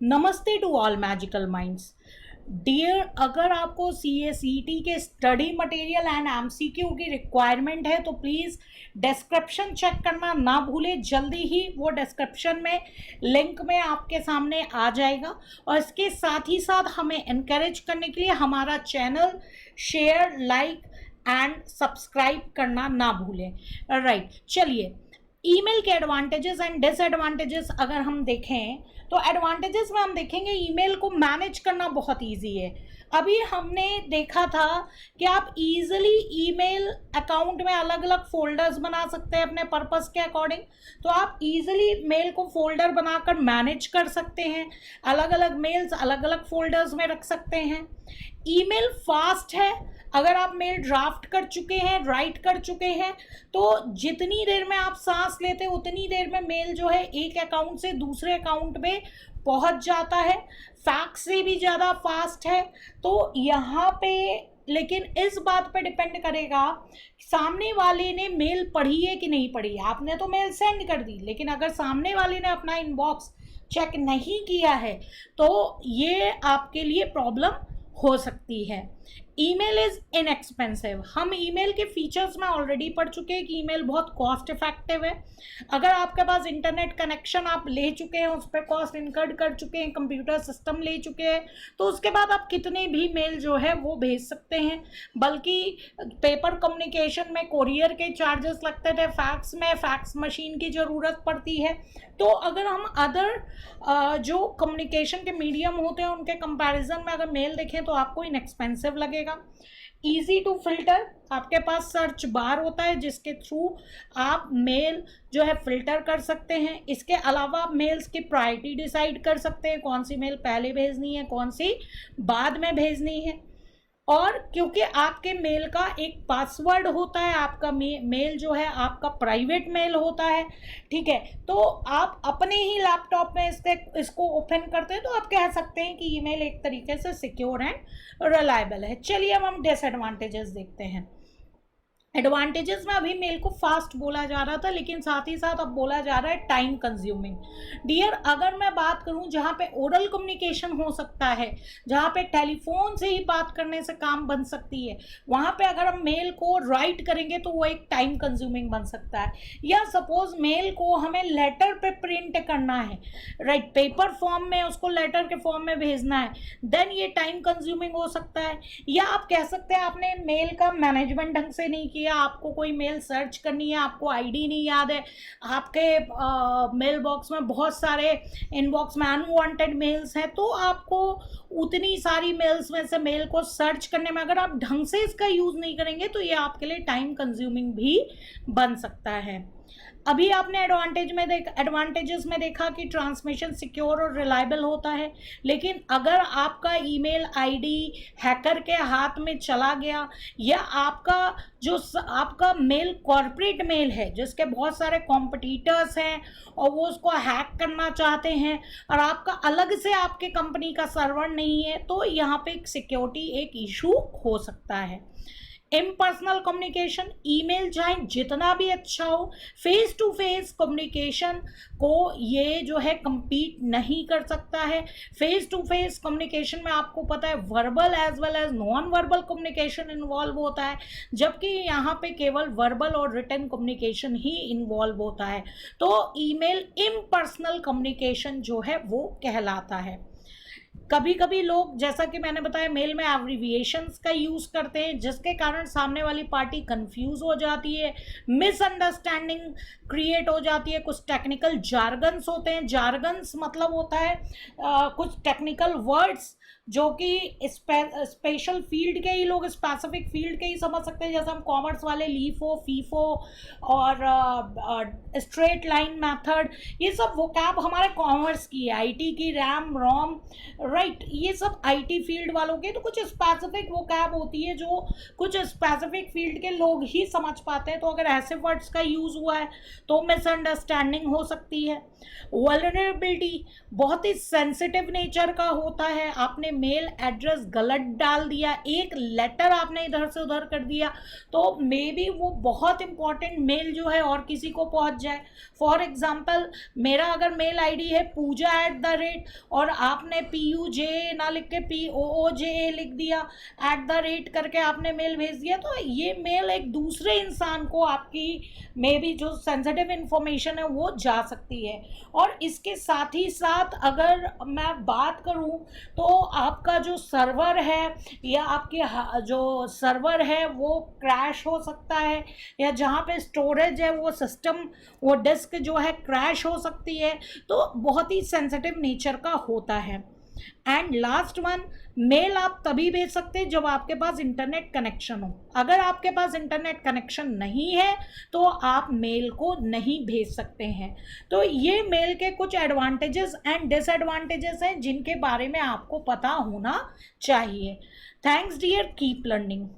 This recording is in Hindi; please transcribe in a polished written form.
नमस्ते to all magical minds dear. अगर आपको CA/CET के स्टडी मटेरियल एंड MCQ की रिक्वायरमेंट है तो प्लीज़ डिस्क्रिप्शन चेक करना ना भूलें। जल्दी ही वो डिस्क्रिप्शन में लिंक में आपके सामने आ जाएगा। और इसके साथ ही साथ हमें इनकरेज करने के लिए हमारा channel share, like and subscribe करना ना भूलें। राइट, चलिए ईमेल के एडवांटेजेस एंड डिसएडवांटेजेस अगर हम देखें तो एडवांटेजेस में हम देखेंगे ईमेल को मैनेज करना बहुत इजी है। अभी हमने देखा था कि आप इजीली ईमेल अकाउंट में अलग अलग फोल्डर्स बना सकते हैं अपने पर्पस के अकॉर्डिंग। तो आप इजीली मेल को फोल्डर बनाकर मैनेज कर सकते हैं, अलग अलग मेल्स अलग अलग फोल्डर्स में रख सकते हैं। ईमेल फास्ट है। अगर आप मेल ड्राफ्ट कर चुके हैं, राइट कर चुके हैं, तो जितनी देर में आप सांस लेते हैं उतनी देर में मेल जो है एक अकाउंट से दूसरे अकाउंट में पहुंच जाता है। फैक्स से भी ज़्यादा फास्ट है। तो यहाँ पे लेकिन इस बात पे डिपेंड करेगा सामने वाले ने मेल पढ़ी है कि नहीं पढ़ी है। आपने तो मेल सेंड कर दी, लेकिन अगर सामने वाले ने अपना इनबॉक्स चेक नहीं किया है तो ये आपके लिए प्रॉब्लम हो सकती है। Email is inexpensive. हम ईमेल के फीचर्स में ऑलरेडी पढ़ चुके हैं कि ईमेल बहुत कॉस्ट इफेक्टिव है। अगर आपके पास इंटरनेट कनेक्शन आप ले चुके हैं, उस पर कॉस्ट इनकर्ड कर चुके हैं, कंप्यूटर सिस्टम ले चुके हैं, तो उसके बाद आप कितने भी मेल जो है वो भेज सकते हैं। बल्कि पेपर कम्युनिकेशन में कोरियर के चार्जेस लगते थे, फैक्स में फैक्स मशीन की ज़रूरत पड़ती है। तो अगर हम अदर जो कम्युनिकेशन के मीडियम होते हैं उनके कंपैरिजन में अगर मेल देखें तो आपको इनएक्सपेंसिव लगेगा। ईजी टू फिल्टर, आपके पास सर्च बार होता है जिसके थ्रू आप मेल जो है फिल्टर कर सकते हैं। इसके अलावा आप मेल्स की प्रायोरिटी डिसाइड कर सकते हैं, कौन सी मेल पहले भेजनी है, कौन सी बाद में भेजनी है। और क्योंकि आपके मेल का एक पासवर्ड होता है, आपका मेल जो है आपका प्राइवेट मेल होता है, ठीक है, तो आप अपने ही लैपटॉप में इसको ओपन करते हैं तो आप कह सकते हैं कि ईमेल एक तरीके से सिक्योर एंड रिलायबल है। चलिए अब हम डिसएडवांटेजेस देखते हैं। एडवांटेजेस में अभी मेल को फास्ट बोला जा रहा था, लेकिन साथ ही साथ अब बोला जा रहा है टाइम कंज्यूमिंग। डियर, अगर मैं बात करूं जहां पे ओरल कम्युनिकेशन हो सकता है, जहां पे टेलीफोन से ही बात करने से काम बन सकती है, वहां पे अगर हम मेल को राइट करेंगे तो वो एक टाइम कंज्यूमिंग बन सकता है। या सपोज मेल को हमें लेटर पे प्रिंट करना है, राइट, पेपर फॉर्म में उसको लेटर के फॉर्म में भेजना है, देन ये टाइम कंज्यूमिंग हो सकता है। या आप कह सकते हैं आपने मेल का मैनेजमेंट ढंग से नहीं किया, आपको कोई मेल सर्च करनी है, आपको आईडी नहीं याद है, आपके मेल बॉक्स में बहुत सारे इनबॉक्स में अनवांटेड मेल्स हैं, तो आपको उतनी सारी मेल्स में से मेल को सर्च करने में अगर आप ढंग से इसका यूज़ नहीं करेंगे तो ये आपके लिए टाइम कंज्यूमिंग भी बन सकता है। अभी आपने एडवांटेजेस में देखा कि ट्रांसमिशन सिक्योर और रिलायबल होता है, लेकिन अगर आपका ईमेल आईडी हैकर के हाथ में चला गया, या आपका मेल कॉर्पोरेट मेल है जिसके बहुत सारे कॉम्पिटिटर्स हैं और वो उसको हैक करना चाहते हैं, और आपका अलग से आपके कंपनी का सर्वर नहीं है, तो यहाँ पे एक सिक्योरिटी एक इशू हो सकता है। इम्पर्सनल कम्युनिकेशन, ईमेल चाहे जितना भी अच्छा हो, फेस टू फेस कम्युनिकेशन को ये जो है compete नहीं कर सकता है। फेस टू फेस कम्युनिकेशन में आपको पता है verbal as well as non verbal communication involve होता है, जबकि यहाँ पे केवल वर्बल और रिटन कम्युनिकेशन ही इन्वॉल्व होता है। तो ईमेल इम्पर्सनल कम्युनिकेशन जो है वो कहलाता है। कभी कभी लोग, जैसा कि मैंने बताया, मेल में एब्रिविएशंस का यूज़ करते हैं जिसके कारण सामने वाली पार्टी कंफ्यूज हो जाती है, मिसअंडरस्टैंडिंग क्रिएट हो जाती है। कुछ टेक्निकल जार्गन्स होते हैं, जार्गन्स मतलब होता है कुछ टेक्निकल वर्ड्स जो कि स्पेशल फील्ड के ही लोग स्पेसिफिक फील्ड के ही समझ सकते हैं। जैसे हम कॉमर्स वाले लीफो, फीफो और स्ट्रेट लाइन मेथड, ये सब वोकैब हमारे कॉमर्स की है। आईटी की रैम रोम, राइट, ये सब आईटी फील्ड वालों के। तो कुछ स्पेसिफिक वोकैब होती है जो कुछ स्पेसिफिक फील्ड के लोग ही समझ पाते हैं। तो अगर ऐसे वर्ड्स का यूज़ हुआ है तो मिसअंडरस्टैंडिंग हो सकती है। वल्नरेबिलिटी बहुत ही सेंसिटिव नेचर का होता है, आपने मेल एड्रेस गलत डाल दिया, एक लेटर आपने इधर से उधर कर दिया तो मे बी वो बहुत इंपॉर्टेंट मेल जो है और किसी को पहुंच जाए। फॉर एग्जाम्पल मेरा अगर मेल आईडी है पूजा@, और आपने PUJ ना लिख के POOJA लिख दिया, @ करके आपने मेल भेज दिया, तो ये मेल एक दूसरे इंसान को आपकी मे बी जो सेंसिटिव इंफॉर्मेशन है वो जा सकती है। और इसके साथ ही साथ अगर मैं बात करूं तो आपका जो सर्वर है या आपके जो सर्वर है वो क्रैश हो सकता है, या जहाँ पे स्टोरेज है वो सिस्टम वो डिस्क जो है क्रैश हो सकती है, तो बहुत ही सेंसिटिव नेचर का होता है। एंड लास्ट वन, मेल आप तभी भेज सकते हैं जब आपके पास इंटरनेट कनेक्शन हो। अगर आपके पास इंटरनेट कनेक्शन नहीं है तो आप मेल को नहीं भेज सकते हैं। तो ये मेल के कुछ एडवांटेजेस एंड डिसएडवांटेजेस हैं जिनके बारे में आपको पता होना चाहिए। Thanks dear, keep learning.